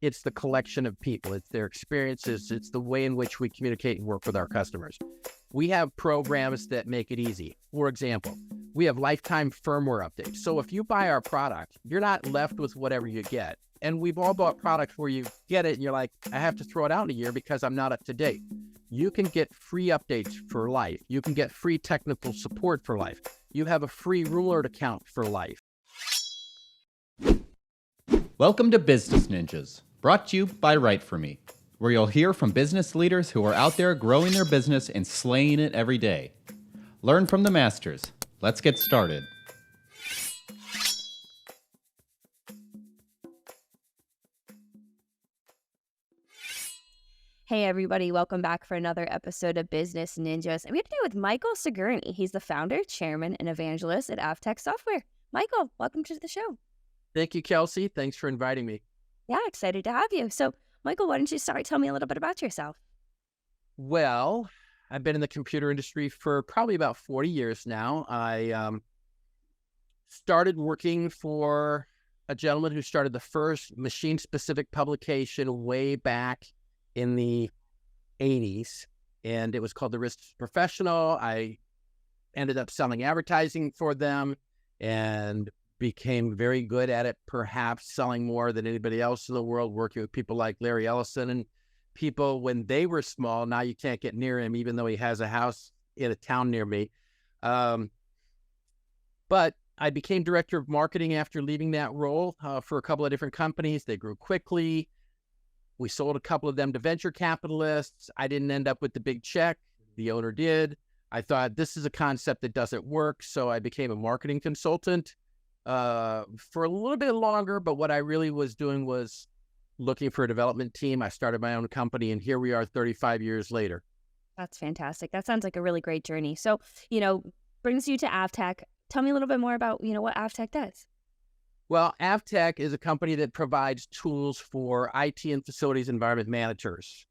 It's the collection of people. It's their experiences. It's the way in which we communicate and work with our customers. We have programs that make it easy. For example, we have lifetime firmware updates. So if you buy our product, you're not left with whatever you get. And we've all bought products where you get it and you're like, I have to throw it out in a year because I'm not up to date. You can get free updates for life. You can get free technical support for life. You have a free Ruler account for life. Welcome to Business Ninjas, brought to you by WriteForMe, where you'll hear from business leaders who are out there growing their business and slaying it every day. Learn from the masters. Let's get started. Hey everybody, welcome back for another episode of Business Ninjas. And we have to do with Michael Sigourney. He's the founder, chairman, and evangelist at AVTECH Software. Michael, welcome to the show. Thank you, Kelsey. Thanks for inviting me. Yeah, excited to have you. So, Michael, why don't you start? Tell me a little bit about yourself. Well, I've been in the computer industry for probably about 40 years now. I started working for a gentleman who started the first machine-specific publication way back in the 80s, and it was called The Risk Professional. I ended up selling advertising for them and became very good at it, perhaps selling more than anybody else in the world, working with people like Larry Ellison and people when they were small. Now you can't get near him, even though he has a house in a town near me. But I became director of marketing after leaving that role for a couple of different companies. They grew quickly. We sold a couple of them to venture capitalists. I didn't end up with the big check. The owner did. I thought this is a concept that doesn't work. So I became a marketing consultant for a little bit longer. But what I really was doing was looking for a development team. I started my own company, and here we are 35 years later. That's fantastic. That sounds like a really great journey. So, brings you to AVTECH. Tell me a little bit more about, what AVTECH does. Well, AVTECH is a company that provides tools for IT and facilities environment managers.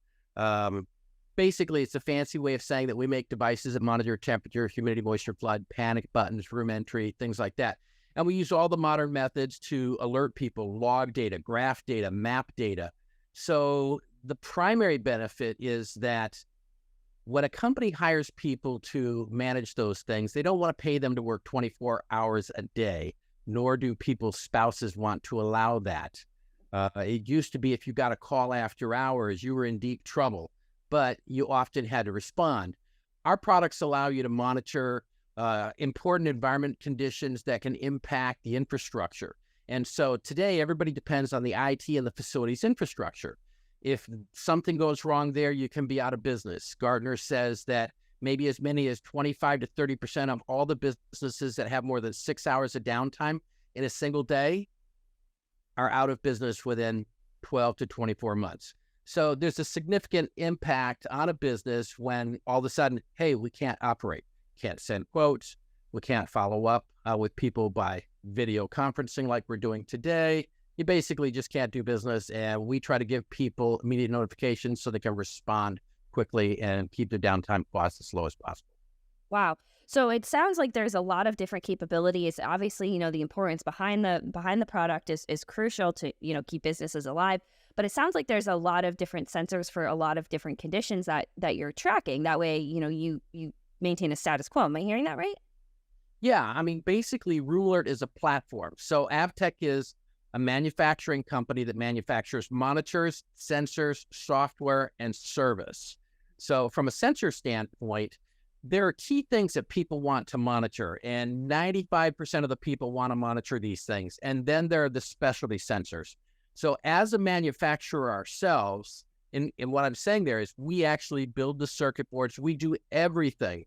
Basically, it's a fancy way of saying that we make devices that monitor temperature, humidity, moisture, flood, panic buttons, room entry, things like that. And we use all the modern methods to alert people, log data, graph data, map data. So the primary benefit is that when a company hires people to manage those things, they don't want to pay them to work 24 hours a day, nor do people's spouses want to allow that. It used to be if you got a call after hours, you were in deep trouble, but you often had to respond. Our products allow you to monitor important environment conditions that can impact the infrastructure. And so today, everybody depends on the IT and the facilities infrastructure. If something goes wrong there, you can be out of business. Gartner says that maybe as many as 25 to 30% of all the businesses that have more than 6 hours of downtime in a single day are out of business within 12 to 24 months. So there's a significant impact on a business when all of a sudden, hey, we can't operate, can't send quotes, we can't follow up with people by video conferencing like we're doing today. You basically just can't do business, and we try to give people immediate notifications so they can respond quickly and keep their downtime costs as low as possible. Wow. So it sounds like there's a lot of different capabilities. Obviously, the importance behind the product is crucial to, keep businesses alive. But it sounds like there's a lot of different sensors for a lot of different conditions that you're tracking. That way, you maintain a status quo. Am I hearing that right? Yeah. I mean, basically, RuleAlert is a platform. So AVTECH is a manufacturing company that manufactures monitors, sensors, software, and service. So from a sensor standpoint, there are key things that people want to monitor, and 95% of the people want to monitor these things. And then there are the specialty sensors. So as a manufacturer ourselves, and what I'm saying there is we actually build the circuit boards. We do everything,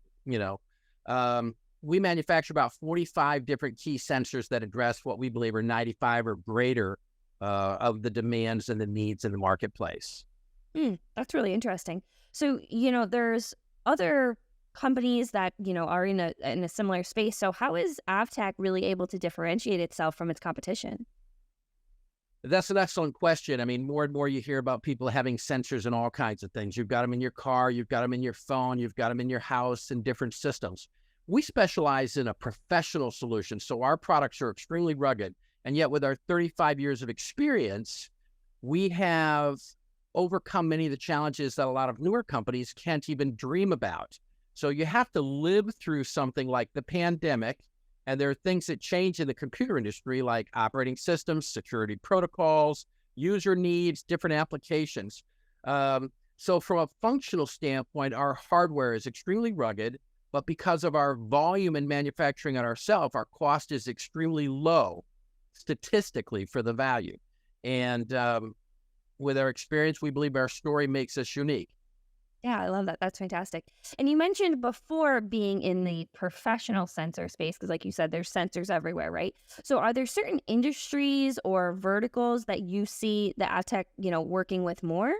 we manufacture about 45 different key sensors that address what we believe are 95 or greater of the demands and the needs in the marketplace. That's really interesting. So, there's other companies that, are in a similar space. So how is AVTECH really able to differentiate itself from its competition? That's an excellent question. I mean, more and more you hear about people having sensors in all kinds of things. You've got them in your car, you've got them in your phone, you've got them in your house in different systems. We specialize in a professional solution, so our products are extremely rugged. And yet with our 35 years of experience, we have overcome many of the challenges that a lot of newer companies can't even dream about. So you have to live through something like the pandemic, and there are things that change in the computer industry, like operating systems, security protocols, user needs, different applications. So from a functional standpoint, our hardware is extremely rugged, but because of our volume in manufacturing it ourselves, our cost is extremely low statistically for the value. And with our experience, we believe our story makes us unique. Yeah, I love that. That's fantastic. And you mentioned before being in the professional sensor space, because like you said, there's sensors everywhere, right? So are there certain industries or verticals that you see the AVTECH, working with more?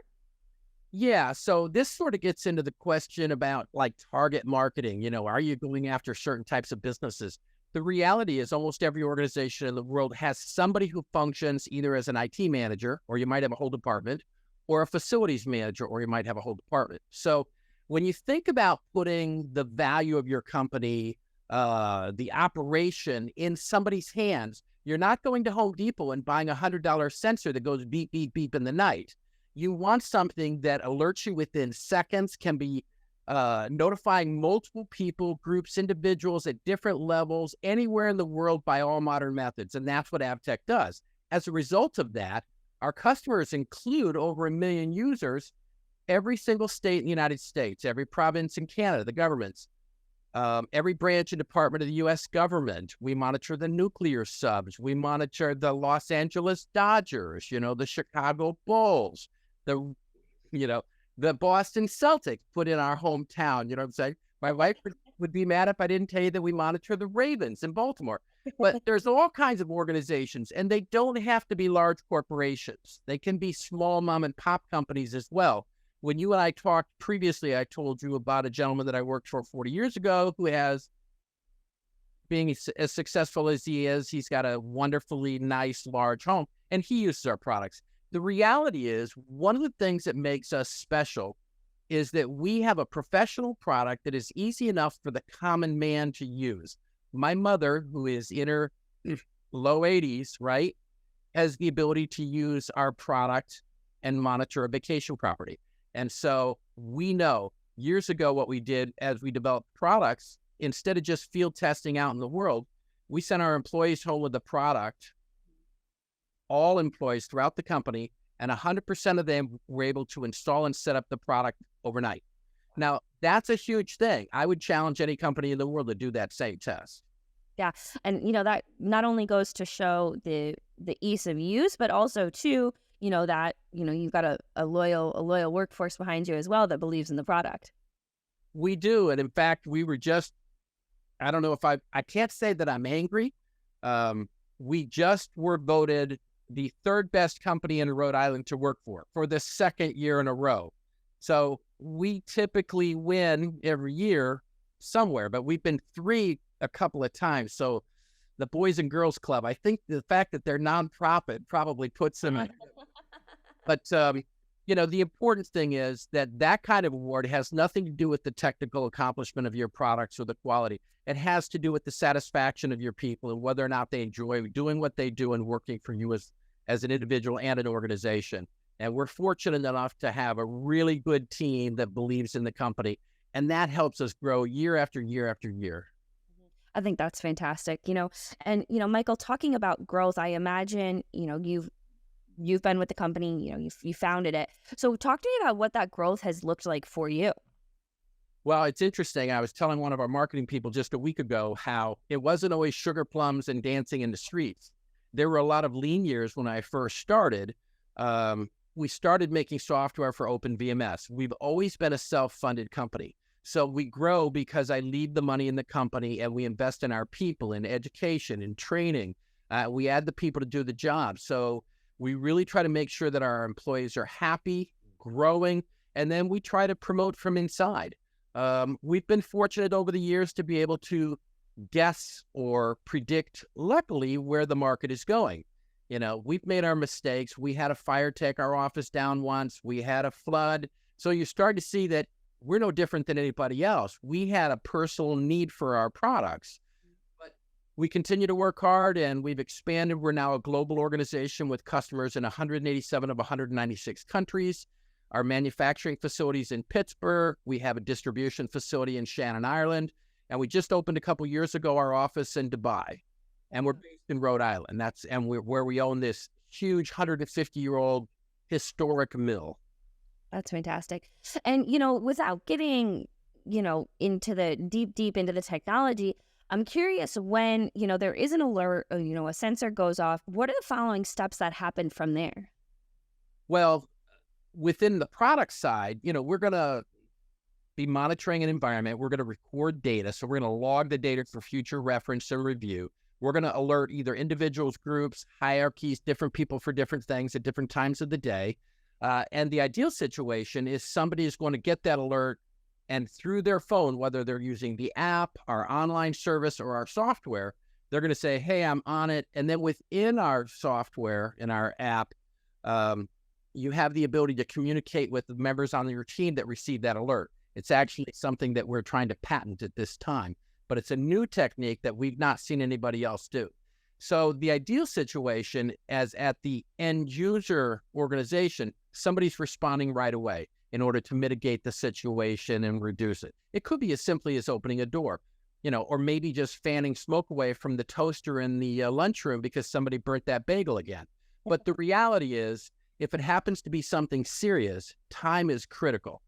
Yeah, so this sort of gets into the question about like target marketing. Are you going after certain types of businesses? The reality is almost every organization in the world has somebody who functions either as an IT manager, or you might have a whole department, or a facilities manager, or you might have a whole department. So when you think about putting the value of your company, the operation in somebody's hands, you're not going to Home Depot and buying a $100 sensor that goes beep, beep, beep in the night. You want something that alerts you within seconds, can be notifying multiple people, groups, individuals at different levels, anywhere in the world by all modern methods. And that's what AVTECH does. As a result of that, our customers include over 1 million users, every single state in the United States, every province in Canada, the governments, every branch and department of the U.S. government. We monitor the nuclear subs. We monitor the Los Angeles Dodgers, the Chicago Bulls, the Boston Celtics put in our hometown. You know what I'm saying? My wife would be mad if I didn't tell you that we monitor the Ravens in Baltimore. But there's all kinds of organizations, and they don't have to be large corporations. They can be small mom and pop companies as well. When you and I talked previously, I told you about a gentleman that I worked for 40 years ago who has, being as successful as he is, he's got a wonderfully nice, large home, and he uses our products. The reality is, one of the things that makes us special is that we have a professional product that is easy enough for the common man to use. My mother, who is in her low 80s, right, has the ability to use our product and monitor a vacation property. And so we know years ago what we did as we developed products, instead of just field testing out in the world, we sent our employees home with the product, all employees throughout the company, and 100% of them were able to install and set up the product overnight. Now, that's a huge thing. I wod challenge any company in the world to do that same test. Yeah. And, that not only goes to show the ease of use, but also too, that, you've got a loyal workforce behind you as well that believes in the product. We do. And in fact, we were just, I don't know if I can't say that I'm angry. We just were voted the third best company in Rhode Island to work for the second year in a row. So we typically win every year somewhere, but we've been 3 a couple of times. So the Boys and Girls Club, I think the fact that they're nonprofit probably puts them in. But, the important thing is that kind of award has nothing to do with the technical accomplishment of your products or the quality. It has to do with the satisfaction of your people and whether or not they enjoy doing what they do and working for you as an individual and an organization. And we're fortunate enough to have a really good team that believes in the company. And that helps us grow year after year after year. I think that's fantastic, and, Michael, talking about growth, I imagine, you've been with the company, you founded it. So talk to me about what that growth has looked like for you. Well, it's interesting. I was telling one of our marketing people just a week ago how it wasn't always sugar plums and dancing in the streets. There were a lot of lean years when I first started. We started making software for OpenVMS. We've always been a self-funded company. So we grow because I leave the money in the company and we invest in our people, in education, in training. We add the people to do the job. So we really try to make sure that our employees are happy, growing, and then we try to promote from inside. We've been fortunate over the years to be able to guess or predict, luckily, where the market is going. We've made our mistakes. We had a fire take our office down once. We had a flood. So you start to see that we're no different than anybody else. We had a personal need for our products, but we continue to work hard, and we've expanded. We're now a global organization with customers in 187 of 196 countries. Our manufacturing facilities in Pittsburgh. We have a distribution facility in Shannon, Ireland. And we just opened a couple years ago our office in Dubai. And we're based in Rhode Island. We're where we own this huge 150-year-old historic mill. That's fantastic. And, without getting, into the deep into the technology, I'm curious when, there is an alert, or, a sensor goes off, what are the following steps that happen from there? Well, within the product side, we're going to be monitoring an environment. We're going to record data. So we're going to log the data for future reference and review. We're going to alert either individuals, groups, hierarchies, different people for different things at different times of the day. And the ideal situation is somebody is going to get that alert, and through their phone, whether they're using the app, our online service, or our software, they're going to say, hey, I'm on it. And then within our software, in our app, you have the ability to communicate with the members on your team that receive that alert. It's actually something that we're trying to patent at this time, but it's a new technique that we've not seen anybody else do. So the ideal situation, as at the end user organization, somebody's responding right away in order to mitigate the situation and reduce it. It could be as simply as opening a door, or maybe just fanning smoke away from the toaster in the lunchroom because somebody burnt that bagel again. But the reality is, if it happens to be something serious, time is critical.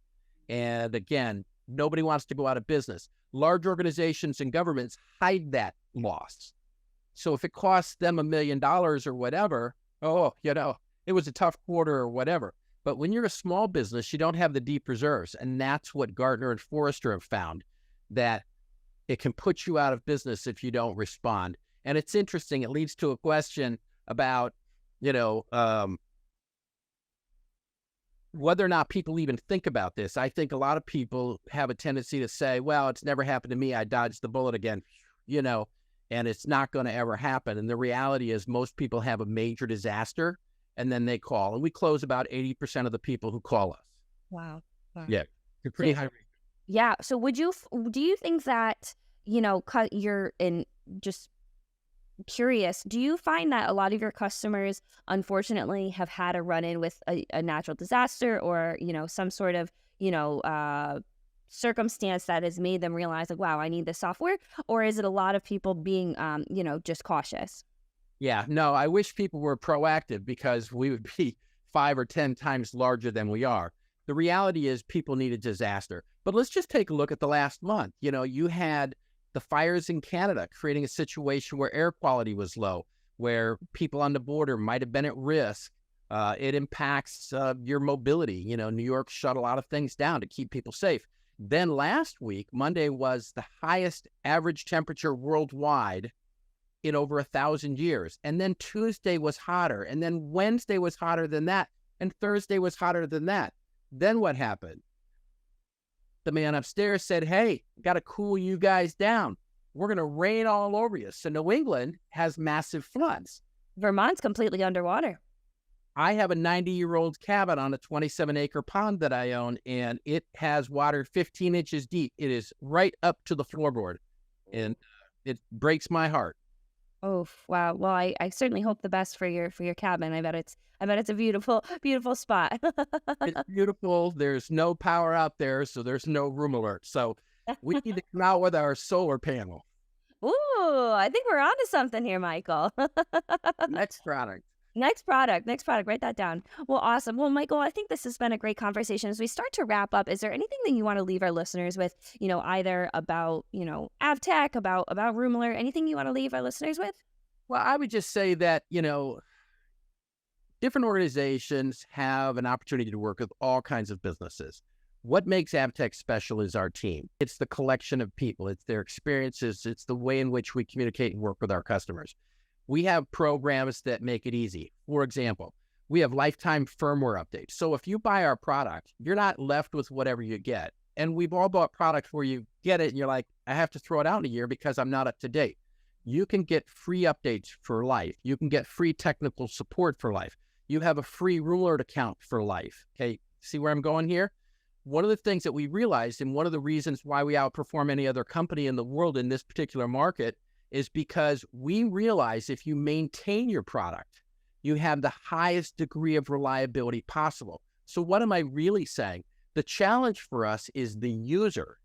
And again, nobody wants to go out of business. Large organizations and governments hide that loss. So if it costs them $1 million or whatever, it was a tough quarter or whatever. But when you're a small business, you don't have the deep reserves. And that's what Gartner and Forrester have found, that it can put you out of business if you don't respond. And it's interesting. It leads to a question about, whether or not people even think about this. I think a lot of people have a tendency to say, well, it's never happened to me. I dodged the bullet again, and it's not going to ever happen. And the reality is most people have a major disaster and then they call. And we close about 80% of the people who call us. Wow. Yeah. You're pretty high. Yeah. So do you think that, you're in just curious, do you find that a lot of your customers unfortunately have had a run-in with a natural disaster or some sort of circumstance that has made them realize like, wow, I need this software? Or is it a lot of people being just cautious? Yeah, no, I wish people were proactive because we would be 5 or 10 times larger than we are. The reality is people need a disaster. But let's just take a look at the last month. You had the fires in Canada creating a situation where air quality was low, where people on the border might have been at risk. It impacts your mobility. New York shut a lot of things down to keep people safe. Then last week, Monday was the highest average temperature worldwide in over 1,000 years. And then Tuesday was hotter. And then Wednesday was hotter than that. And Thursday was hotter than that. Then what happened? The man upstairs said, hey, got to cool you guys down. We're going to rain all over you. So New England has massive floods. Vermont's completely underwater. I have a 90-year-old cabin on a 27-acre pond that I own, and it has water 15 inches deep. It is right up to the floorboard, and it breaks my heart. Oh, wow. Well, I certainly hope the best for your cabin. I bet it's a beautiful, beautiful spot. It's beautiful. There's no power out there, so there's no room alert. So we need to come out with our solar panel. Ooh, I think we're onto something here, Michael. Next product. Next product. Write that down. Well, awesome. Well, Michael, I think this has been a great conversation. As we start to wrap up, is there anything that you want to leave our listeners with, either about, AVTECH, about Room Alert, anything you want to leave our listeners with? Well, I would just say that, different organizations have an opportunity to work with all kinds of businesses. What makes AVTECH special is our team. It's the collection of people. It's their experiences. It's the way in which we communicate and work with our customers. We have programs that make it easy. For example, we have lifetime firmware updates. So if you buy our product, you're not left with whatever you get. And we've all bought products where you get it and you're like, I have to throw it out in a year because I'm not up to date. You can get free updates for life. You can get free technical support for life. You have a free Room Alert account for life. Okay, see where I'm going here? One of the things that we realized, and one of the reasons why we outperform any other company in the world in this particular market, is because we realize if you maintain your product, you have the highest degree of reliability possible. So what am I really saying? The challenge for us is the user,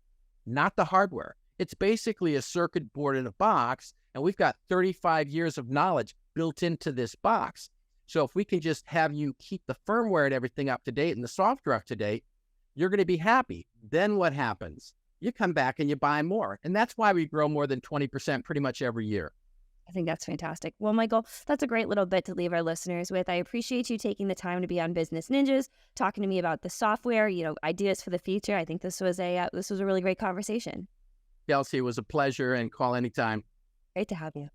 not the hardware. It's basically a circuit board in a box, and we've got 35 years of knowledge built into this box. So if we can just have you keep the firmware and everything up to date and the software up to date, you're going to be happy. Then what happens? You come back and you buy more. And that's why we grow more than 20% pretty much every year. I think that's fantastic. Well, Michael, that's a great little bit to leave our listeners with. I appreciate you taking the time to be on Business Ninjas, talking to me about the software, ideas for the future. I think this was a really great conversation. Kelsey, it was a pleasure, and call anytime. Great to have you.